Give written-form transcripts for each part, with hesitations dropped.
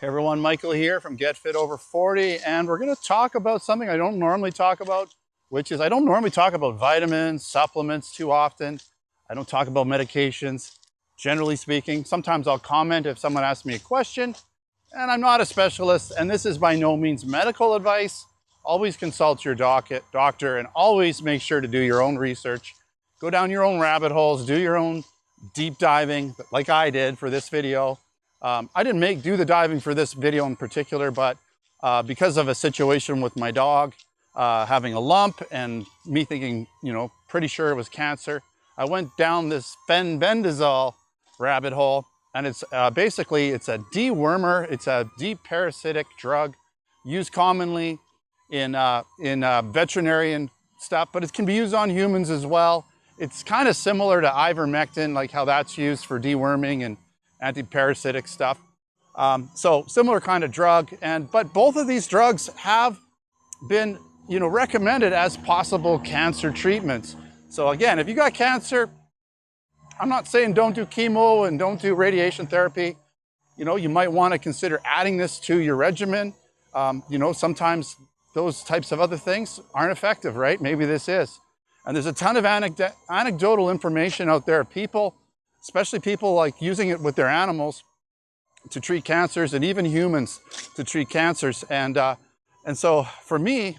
Hey everyone, Michael here from Get Fit Over 40, and we're going to talk about something I don't normally talk about, which is I don't normally talk about vitamins, supplements too often. I don't talk about medications, generally speaking. Sometimes I'll comment if someone asks me a question, and I'm not a specialist, and this is by no means medical advice. Always consult your doctor, and always make sure to do your own research. Go down your own rabbit holes, do your own deep diving, like I did for this video. I didn't do the diving for this video in particular, but because of a situation with my dog having a lump and me thinking, pretty sure it was cancer, I went down this Fenbendazole rabbit hole, and it's basically it's a dewormer. It's a deparasitic drug used commonly in veterinarian stuff, but it can be used on humans as well. It's kind of similar to ivermectin, like how that's used for deworming and anti-parasitic stuff. So similar kind of drug, but both of these drugs have been, recommended as possible cancer treatments. So again, if you got cancer, I'm not saying don't do chemo and don't do radiation therapy. You might want to consider adding this to your regimen. Sometimes those types of other things aren't effective, right? Maybe this is. And there's a ton of anecdotal information out there. People, especially people like using it with their animals to treat cancers, and even humans to treat cancers. And so for me,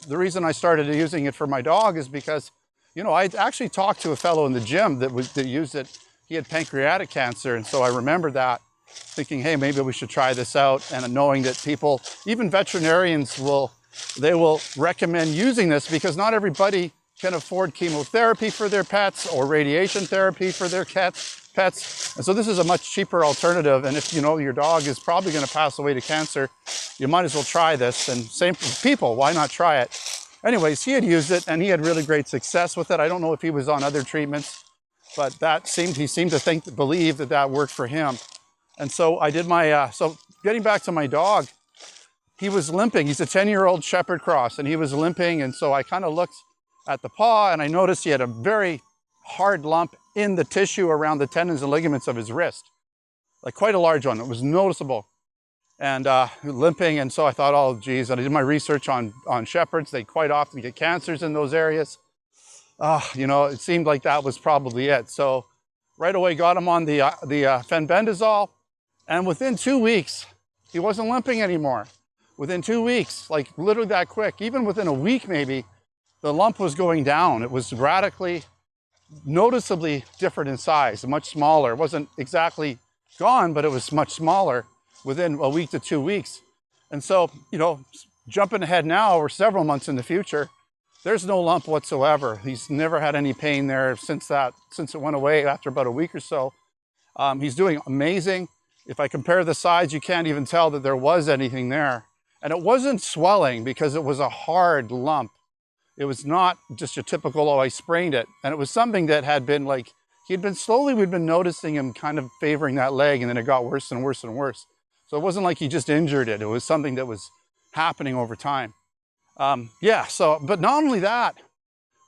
the reason I started using it for my dog is because, I actually talked to a fellow in the gym that used it. He had pancreatic cancer. And so I remember that, thinking, hey, maybe we should try this out. And knowing that people, even veterinarians will recommend using this, because not everybody can afford chemotherapy for their pets or radiation therapy for their pets. And so this is a much cheaper alternative. And if your dog is probably going to pass away to cancer, you might as well try this. And same for people, why not try it? Anyways, he had used it and he had really great success with it. I don't know if he was on other treatments, but he seemed to believe that worked for him. And so I did so getting back to my dog, he was limping. He's a 10-year-old Shepherd Cross, and he was limping. And so I kind of looked at the paw and I noticed he had a very hard lump in the tissue around the tendons and ligaments of his wrist, like quite a large one. It was noticeable, and limping. And so I thought, oh geez, and I did my research on shepherds. They quite often get cancers in those areas. It seemed like that was probably it. So right away got him on the Fenbendazole, and within 2 weeks he wasn't limping anymore. Within 2 weeks, like literally that quick, even within a week maybe, the lump was going down. It was noticeably different in size, much smaller. It wasn't exactly gone, but it was much smaller within a week to 2 weeks. And so, jumping ahead now, we're several months in the future, there's no lump whatsoever. He's never had any pain there since it went away after about a week or so. He's doing amazing. If I compare the size, you can't even tell that there was anything there. And it wasn't swelling because it was a hard lump. It was not just your typical, oh, I sprained it. And it was something that had been we'd been noticing him kind of favoring that leg, and then it got worse and worse and worse. So it wasn't like he just injured it. It was something that was happening over time. But not only that,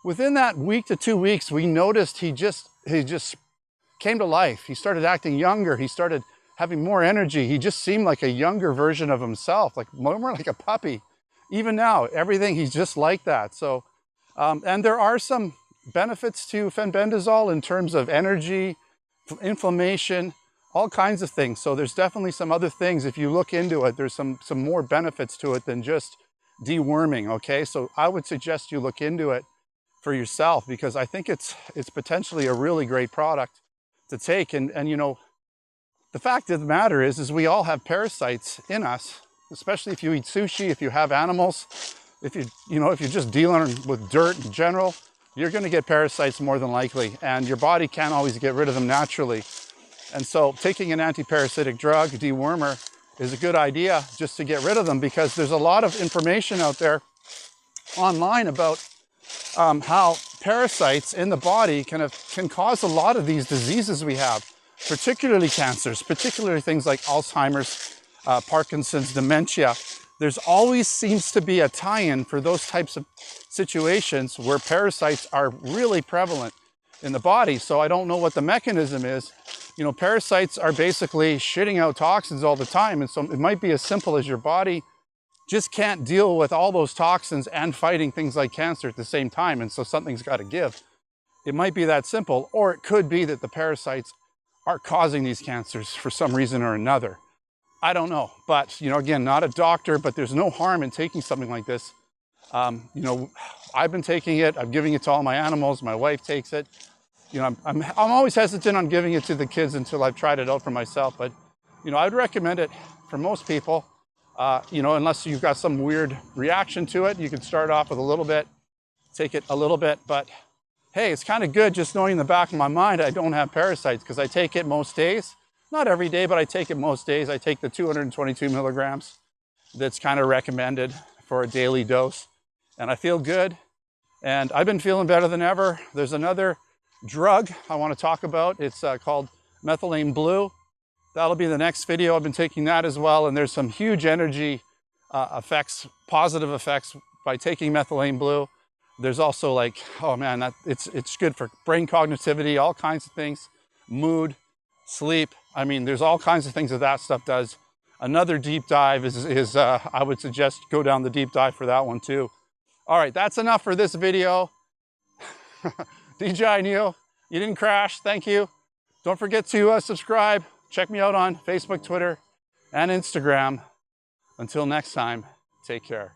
within that week to 2 weeks, we noticed he just came to life. He started acting younger. He started having more energy. He just seemed like a younger version of himself, like more like a puppy. Even now, everything, he's just like that. So, and there are some benefits to Fenbendazole in terms of energy, inflammation, all kinds of things. So there's definitely some other things. If you look into it, there's some more benefits to it than just deworming, okay? So I would suggest you look into it for yourself, because I think it's potentially a really great product to take. And the fact of the matter is we all have parasites in us. Especially if you eat sushi, if you have animals, if you're just dealing with dirt in general, you're going to get parasites more than likely, and your body can't always get rid of them naturally. And so taking an anti-parasitic drug, dewormer, is a good idea just to get rid of them, because there's a lot of information out there online about how parasites in the body can cause a lot of these diseases we have, particularly cancers, particularly things like Alzheimer's, Parkinson's, dementia. There's always seems to be a tie-in for those types of situations where parasites are really prevalent in the body. So I don't know what the mechanism is, You know, parasites are basically shitting out toxins all the time. And so it might be as simple as your body just can't deal with all those toxins and fighting things like cancer at the same time. And so something's got to give. It might be that simple, or it could be that the parasites are causing these cancers for some reason or another. I don't know, but you know, again, not a doctor, but there's no harm in taking something like this. You know, I've been taking it. I'm giving it to all my animals. My wife takes it. You know, I'm always hesitant on giving it to the kids until I've tried it out for myself. But you know, I'd recommend it for most people. You know, unless you've got some weird reaction to it, you can start off with a little bit, take it a little bit, but hey, it's kind of good just knowing in the back of my mind I don't have parasites, because I take it most days. Not every day, but I take it most days. I take the 222 milligrams that's kind of recommended for a daily dose. And I feel good. And I've been feeling better than ever. There's another drug I want to talk about. It's called methylene blue. That'll be the next video. I've been taking that as well. And there's some huge energy effects, positive effects by taking methylene blue. There's also like, oh man, it's good for brain cognitivity, all kinds of things, mood, sleep. I mean, there's all kinds of things that stuff does. Another deep dive is I would suggest go down the deep dive for that one too. All right, that's enough for this video. DJI Neo, you didn't crash, thank you. Don't forget to subscribe. Check me out on Facebook, Twitter, and Instagram. Until next time, take care.